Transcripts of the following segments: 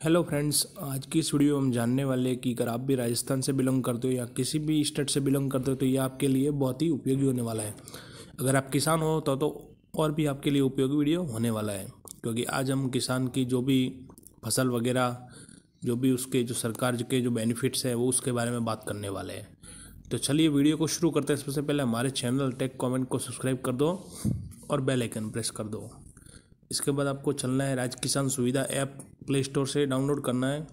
Hello friends, आज की इस वीडियो में हम जानने वाले हैं कि अगर आप भी राजस्थान से बिलोंग करते हो या किसी भी स्टेट से बिलोंग करते हो तो ये आपके लिए बहुत ही उपयोगी होने वाला है। अगर आप किसान हो तो और भी आपके लिए उपयोगी वीडियो होने वाला है, क्योंकि आज हम किसान की जो भी फसल वगैरह जो भी उसके जो सरकार के जो बेनिफिट्स है वो उसके बारे में बात करने वाले हैं। तो चलिए वीडियो को शुरू करते हैं। सबसे पहले हमारे चैनल टेक कमेंट को सब्सक्राइब कर दो और बेल आइकन प्रेस कर दो। इसके बाद आपको चलना है राज किसान सुविधा ऐप, प्ले स्टोर से डाउनलोड करना है।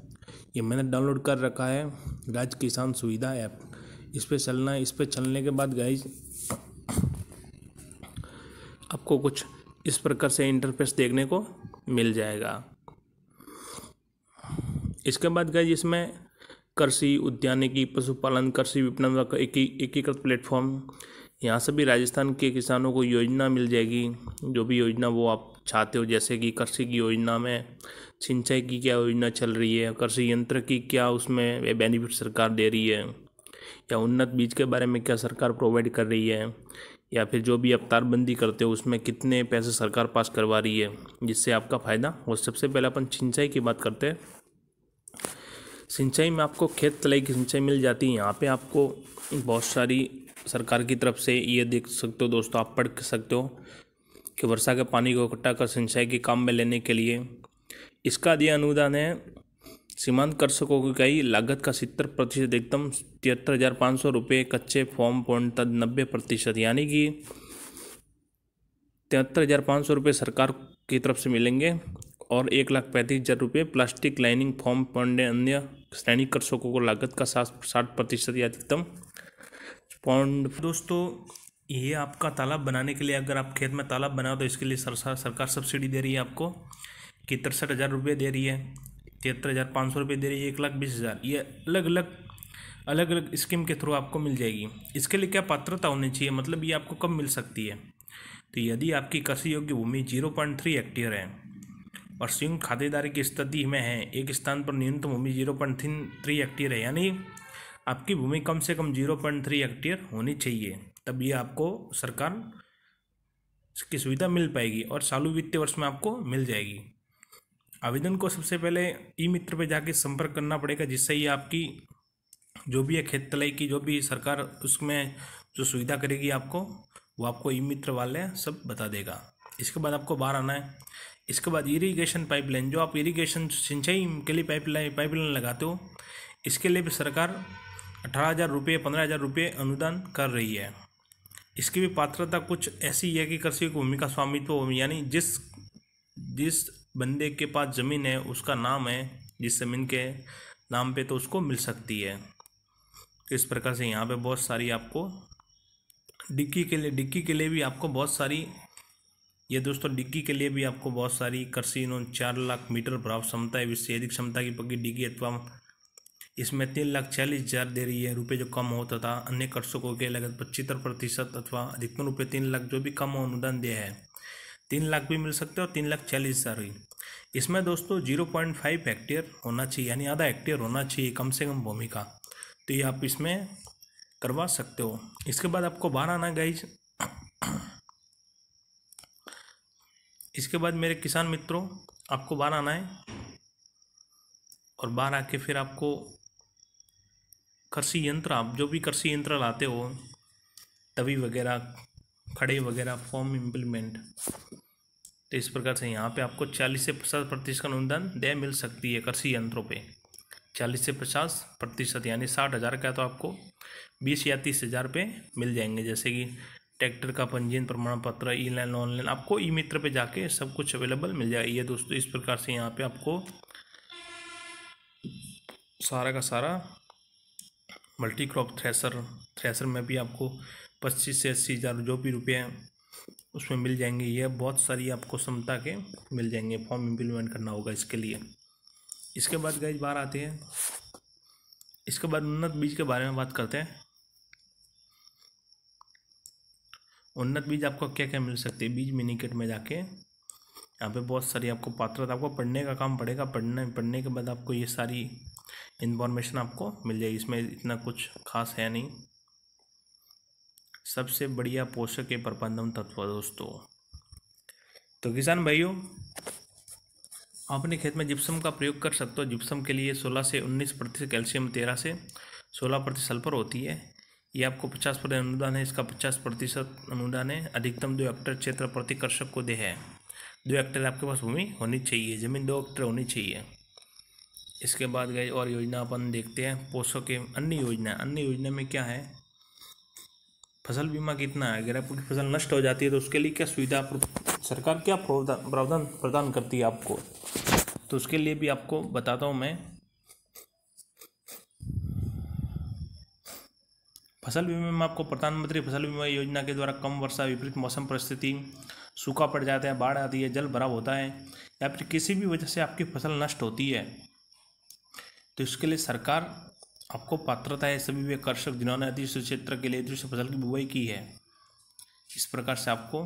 ये मैंने डाउनलोड कर रखा है, राज किसान सुविधा ऐप। इस पर चलना है। इस पर चलने के बाद गाइज आपको कुछ इस प्रकार से इंटरफेस देखने को मिल जाएगा। इसके बाद गाइज इसमें कृषि, उद्यानिकी, पशुपालन, कृषि विपणन का एकीकृत प्लेटफॉर्म। यहाँ से भी राजस्थान के किसानों को योजना मिल जाएगी, जो भी योजना वो आप चाहते हो। जैसे कि कृषि की योजना में सिंचाई की क्या योजना चल रही है, कृषि यंत्र की क्या उसमें बेनिफिट सरकार दे रही है, या उन्नत बीज के बारे में क्या सरकार प्रोवाइड कर रही है, या फिर जो भी आप तारबंदी करते हो उसमें कितने पैसे सरकार पास करवा रही है जिससे आपका फ़ायदा हो। सबसे पहले अपन सिंचाई की बात करते हैं। सिंचाई में आपको खेत तलाई की सिंचाई मिल जाती है। यहाँ पे आपको बहुत सारी सरकार की तरफ से ये देख सकते हो दोस्तों, आप पढ़ सकते हो कि वर्षा के पानी को इकट्ठा कर सिंचाई के काम में लेने के लिए इसका दिया अनुदान है। सीमांत कृषकों की इकाई लागत का 70% एकदम 73,500 रुपये, कच्चे फॉर्म पूर्णतः 90%, यानी कि 73,500 रुपये सरकार की तरफ से मिलेंगे और 1,35,000 रुपये प्लास्टिक लाइनिंग फॉर्म पौंड अन्य श्रेणी कृषकों को लागत का 60% या अधिकतम पौंड। दोस्तों, ये आपका तालाब बनाने के लिए, अगर आप खेत में तालाब बनाओ तो इसके लिए सरकार सब्सिडी दे रही है आपको कि 63,000 रुपये दे रही है, 73,500 रुपये दे रही है, 1,20,000। ये अलग अलग स्कीम के थ्रू आपको मिल जाएगी। इसके लिए क्या पात्रता होनी चाहिए, मतलब ये आपको कब मिल सकती है? तो यदि आपकी कृषि योग्य भूमि 0.3 हेक्टेयर है और संयुक्त खातेदारी की स्थिति में है, एक स्थान पर न्यूनतम भूमि 0.3 हेक्टेयर है, यानी आपकी भूमि कम से कम 0.3 हेक्टेयर होनी चाहिए, तब ये आपको सरकार की सुविधा मिल पाएगी और चालू वित्तीय वर्ष में आपको मिल जाएगी। आवेदन को सबसे पहले ई मित्र पे जाके संपर्क करना पड़ेगा, जिससे ही आपकी जो भी है खेत तलाई की जो भी सरकार उसमें जो सुविधा करेगी आपको, वो आपको ई मित्र वाले सब बता देगा। इसके बाद आपको बाहर आना है। इसके बाद इरिगेशन पाइपलाइन, जो आप इरिगेशन सिंचाई के लिए पाइपलाइन लगाते हो, इसके लिए भी सरकार 18,000 रुपये 15,000 रुपये अनुदान कर रही है। इसकी भी पात्रता कुछ ऐसी है कि कृषि भूमि का स्वामित्व हो, यानी जिस बंदे के पास ज़मीन है उसका नाम है जिस ज़मीन के नाम पे, तो उसको मिल सकती है। इस प्रकार से यहाँ पे बहुत सारी आपको डिक्की के लिए भी आपको बहुत सारी, ये दोस्तों डिग्गी के लिए भी आपको बहुत सारी कृषि 4 लाख मीटर भराव क्षमता है, इससे अधिक क्षमता की पक्की डिग्गी अथवा इसमें 3,40,000 दे रही है रुपये जो कम हो, तथा अन्य कृषकों के लगभग 75% अथवा अधिकतम रुपये 3 लाख जो भी कम हो अनुदान दिया है। 3 लाख भी मिल सकते हैं और 3,40,000 भी। इसमें दोस्तों 0.5 हेक्टेयर होना चाहिए, यानी आधा हेक्टेयर होना चाहिए कम से कम भूमि का, तो ये आप इसमें करवा सकते हो। इसके बाद आपको बाहर आना गाइज। इसके बाद मेरे किसान मित्रों, आपको बाहर आना है और बाहर आके फिर आपको कृषि यंत्र, आप जो भी कृषि यंत्र लाते हो, तवी वगैरह, खड़े वगैरह, फॉर्म इम्प्लीमेंट, तो इस प्रकार से यहाँ पे आपको 40 से 50% का अनुदान दे मिल सकती है कृषि यंत्रों पे। 40 से 50%, यानी 60,000 का तो आपको 20 या 30,000 पे मिल जाएंगे। जैसे कि ट्रैक्टर का पंजीयन प्रमाण पत्र, ई लाइन ऑनलाइन, आपको ई मित्र पे जाके सब कुछ अवेलेबल मिल जाएगा। ये दोस्तों इस प्रकार से यहाँ पे आपको सारा का सारा मल्टी क्रॉप थ्रेसर में भी आपको 25 से 80,000 जो भी रुपये हैं उसमें मिल जाएंगे। ये बहुत सारी आपको क्षमता के मिल जाएंगे। फॉर्म इम्प्लीमेंट करना होगा इसके लिए। इसके बाद गाइस बाहर आते हैं। इसके बाद उन्नत बीज के बारे में बात करते हैं। उन्नत बीज आपको क्या क्या मिल सकते हैं? बीज मिनीकेट में जाके यहाँ पे बहुत सारी आपको पात्रता, आपको पढ़ने का काम पड़ेगा। पढ़ने के बाद आपको ये सारी इन्फॉर्मेशन आपको मिल जाएगी। इसमें इतना कुछ खास है नहीं। सबसे बढ़िया पोषक के प्रबंधन तत्व दोस्तों। तो किसान भाइयों, अपने खेत में जिप्सम का प्रयोग कर सकते हो। जिप्सम के लिए 16 से 19% कैल्शियम, 13 से 16% सल्फर होती है। ये आपको 50% अनुदान है, इसका 50% अनुदान है। अधिकतम 2 हेक्टेयर क्षेत्र प्रति कृषक को दे है। 2 हेक्टेयर आपके पास भूमि होनी चाहिए, जमीन 2 हेक्टेयर होनी चाहिए। इसके बाद गए और योजना अपन देखते हैं पोषक के अन्य योजना में क्या है। फसल बीमा कितना है, अगर आपकी फसल नष्ट हो जाती है तो उसके लिए क्या सुविधा सरकार क्या प्रावधान प्रदान करती है आपको, तो उसके लिए भी आपको बताता हूँ मैं। फसल बीमा में आपको प्रधानमंत्री फसल बीमा योजना के द्वारा कम वर्षा, विपरीत मौसम परिस्थिति, सूखा पड़ जाता है, बाढ़ आती है, जल भराव होता है, या फिर किसी भी वजह से आपकी फसल नष्ट होती है, तो इसके लिए सरकार आपको पात्रता है सभी वे कृषक जिन्होंने अतिवृष्टि क्षेत्र के लिए अतिवृष्टि फसल की बुवाई की है। इस प्रकार से आपको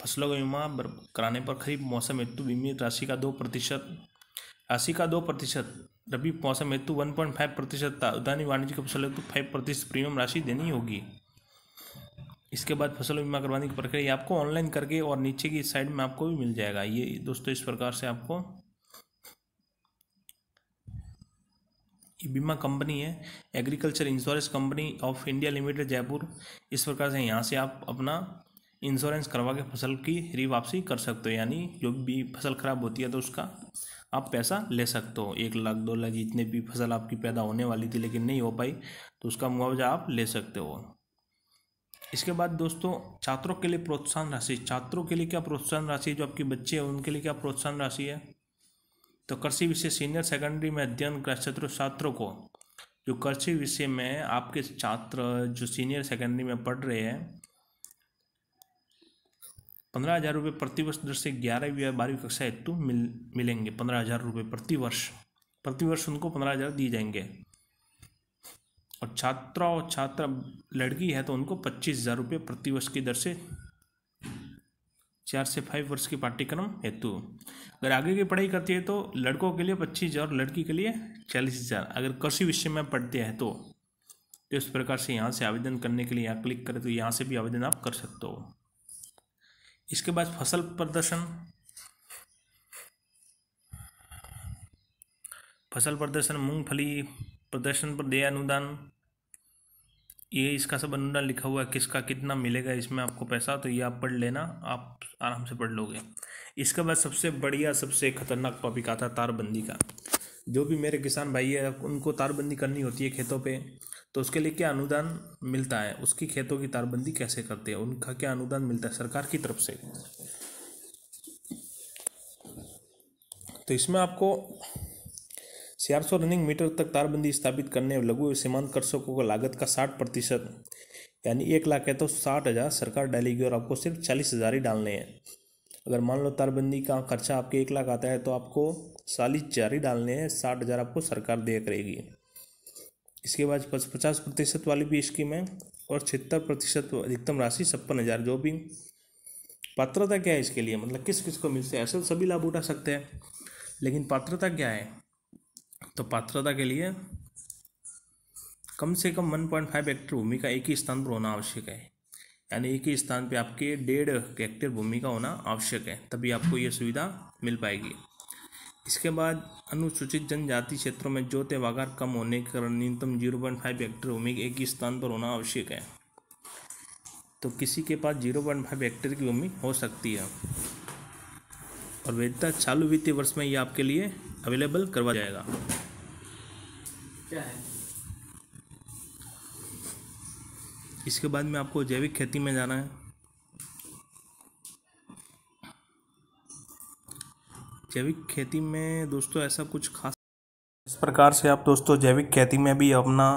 फसलों का बीमा कराने पर खरीफ मौसम हेतु बीमित राशि का 2%, रबी मौसम हेतु 1.5%, उद्यानिक वाणिज्यिक फसल हेतु 5% प्रीमियम राशि देनी होगी। इसके बाद फसल बीमा करवाने की प्रक्रिया आपको ऑनलाइन करके और नीचे की साइड में आपको भी मिल जाएगा। ये दोस्तों इस प्रकार से आपको ये बीमा कंपनी है agriculture insurance company of India limited Jaipur. इस प्रकार से यहाँ से आप अपना इंश्योरेंस करवा के फसल की री-वापसी कर सकते हो, यानी जो भी फसल खराब होती है तो उसका आप पैसा ले सकते हो। 1 लाख 2 लाख जितने भी फसल आपकी पैदा होने वाली थी लेकिन नहीं हो पाई तो उसका मुआवजा आप ले सकते हो। इसके बाद दोस्तों छात्रों के लिए प्रोत्साहन राशि। छात्रों के लिए क्या प्रोत्साहन राशि, जो आपके बच्चे हैं उनके लिए क्या प्रोत्साहन राशि है, तो कृषि विषय सीनियर सेकेंडरी में अध्ययन कर छात्रों को, जो कृषि विषय में आपके छात्र जो सीनियर सेकेंडरी में पढ़ रहे हैं, 15,000 रुपये प्रतिवर्ष दर से 11वीं या 12वीं कक्षा हेतु मिलेंगे। 15,000 रुपये प्रतिवर्ष उनको 15,000 दिए जाएंगे। और छात्रा लड़की है तो उनको 25,000 रुपये प्रतिवर्ष की दर से 4 से 5 वर्ष के पाठ्यक्रम हेतु। अगर आगे की पढ़ाई करती है तो लड़कों के लिए 25,000 और लड़की के लिए 40,000, अगर कृषि विषय में पढ़ते हैं तो इस प्रकार से यहाँ से आवेदन करने के लिए यहाँ क्लिक करें तो यहाँ से भी आवेदन आप कर सकते हो। इसके बाद फसल प्रदर्शन मूंगफली प्रदर्शन पर देय अनुदान, ये इसका सब अनुदान लिखा हुआ है, किसका कितना मिलेगा इसमें आपको पैसा, तो ये आप पढ़ लेना, आप आराम से पढ़ लोगे। इसके बाद सबसे बढ़िया सबसे खतरनाक टॉपिक आता है तारबंदी का। जो भी मेरे किसान भाई है उनको तारबंदी करनी होती है खेतों पे, तो उसके लिए क्या अनुदान मिलता है, उसकी खेतों की तारबंदी कैसे करते हैं, उनका क्या अनुदान मिलता है सरकार की तरफ से। तो इसमें आपको 400 रनिंग मीटर तक तारबंदी स्थापित करने और लघु सीमांत कृषकों को लागत का 60%, यानी 1 लाख है तो 60,000 सरकार डालेगी और आपको सिर्फ 40,000 ही डालने हैं। अगर मान लो तारबंदी का खर्चा आपके 1 लाख आता है तो आपको 40,000 ही डालने हैं, 60,000 आपको सरकार दिया करेगी। इसके बाद 50% वाली भी स्कीम है और 76% अधिकतम राशि 56,000। जो भी पात्रता क्या है इसके लिए, मतलब किस किस को मिलते हैं, ऐसे सभी लाभ उठा सकते हैं, लेकिन पात्रता क्या है, तो पात्रता के लिए कम से कम 1.5 हेक्टेयर भूमि का एक ही स्थान पर होना आवश्यक है, यानी एक ही स्थान पे आपके 1.5 हेक्टेयर भूमि का होना आवश्यक है, तभी आपको ये सुविधा मिल पाएगी। इसके बाद अनुसूचित जनजाति क्षेत्रों में जोत वागार कम होने के कारण न्यूनतम 0.5 हेक्टेयर भूमि एक ही स्थान पर होना आवश्यक है। तो किसी के पास 0.5 हेक्टेयर की भूमि हो सकती है और वैधता चालू वित्तीय वर्ष में ये आपके लिए अवेलेबल करवा जाएगा। क्या है इसके बाद में आपको जैविक खेती में जाना है। जैविक खेती में दोस्तों ऐसा कुछ खास, इस प्रकार से आप दोस्तों जैविक खेती में भी अपना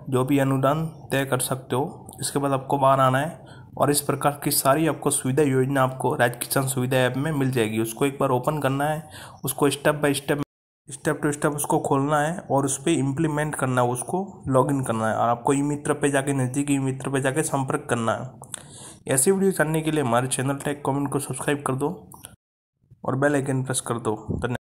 जो भी अनुदान तय कर सकते हो। इसके बाद आपको बाहर आना है और इस प्रकार की सारी आपको सुविधा योजना आपको राज्य किसान सुविधा ऐप में मिल जाएगी। उसको एक बार ओपन करना है, उसको step by step step to step उसको खोलना है और उस पर इम्प्लीमेंट करना है, उसको लॉगिन करना है और आपको ई मित्र पे जाके नज़दीकी ई मित्र पे जाके संपर्क करना है। ऐसी वीडियो जानने के लिए हमारे चैनल टेक कमेंट को सब्सक्राइब कर दो और बेल आइकन प्रेस कर दो। धन्यवाद।